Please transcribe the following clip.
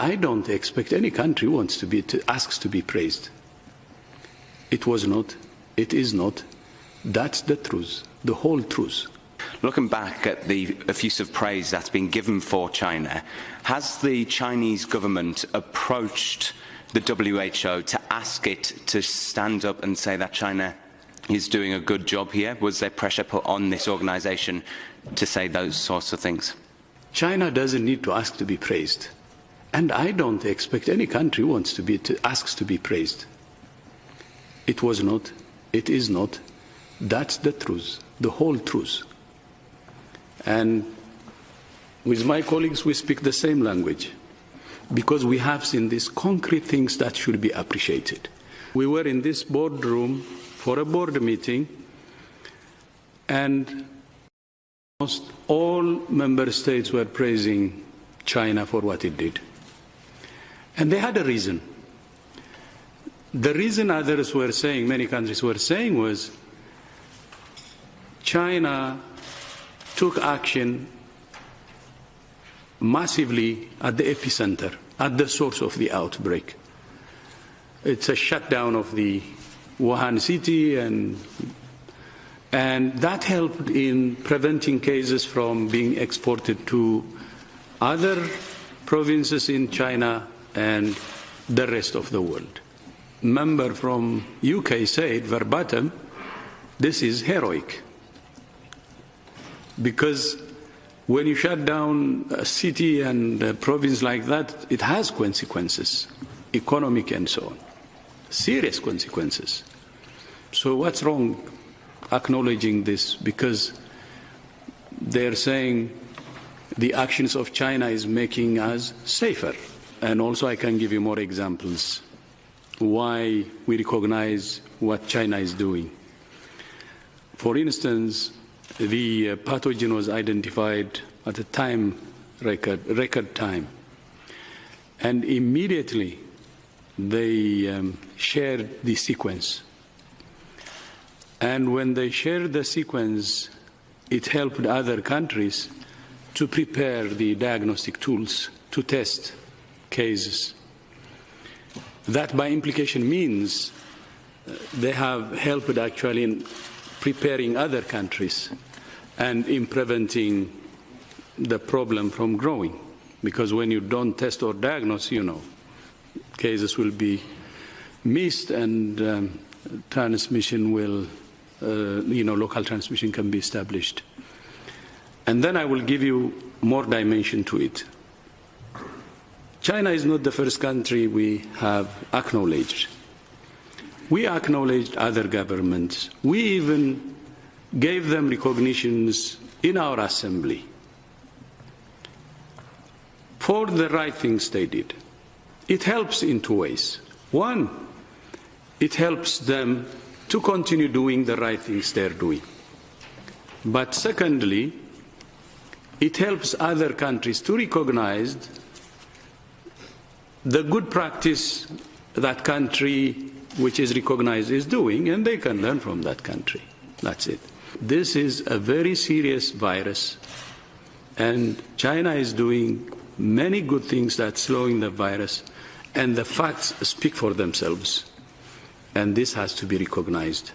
I don't expect any country asks to be praised. It was not. It is not. That's the truth, the whole truth. Looking back at the effusive praise that's been given for China, has the Chinese government approached the WHO to ask it to stand up and say that China is doing a good job here? Was there pressure put on this organisation to say those sorts of things? China doesn't need to ask to be praised. And I don't expect any country asks to be praised. It was not. It is not. That's the truth, the whole truth. And with my colleagues, we speak the same language because we have seen these concrete things that should be appreciated. We were in this boardroom for a board meeting, and almost all member states were praising China for what it did. And they had a reason. The reason others were saying, many countries were saying, was China took action massively at the epicenter, at the source of the outbreak. It's a shutdown of the Wuhan city, and that helped in preventing cases from being exported to other provinces in China and the rest of the world. Member from UK said verbatim, this is heroic. Because when you shut down a city and a province like that, it has consequences, economic and so on, serious consequences. So what's wrong acknowledging this? Because they're saying the actions of China is making us safer. And also I can give you more examples why we recognize what China is doing. For instance, the pathogen was identified at a record time. And immediately they shared the sequence. And when they shared the sequence, it helped other countries to prepare the diagnostic tools to test cases. That by implication means they have helped actually in preparing other countries and in preventing the problem from growing. Because when you don't test or diagnose, cases will be missed and transmission will, local transmission can be established. And then I will give you more dimension to it. China is not the first country we have acknowledged. We acknowledged other governments. We even gave them recognitions in our assembly for the right things they did. It helps in two ways. One, it helps them to continue doing the right things they're doing. But secondly, it helps other countries to recognize the good practice that country which is recognized is doing, and they can learn from that country. That's it. This is a very serious virus, and China is doing many good things that's slowing the virus, and the facts speak for themselves, and this has to be recognized.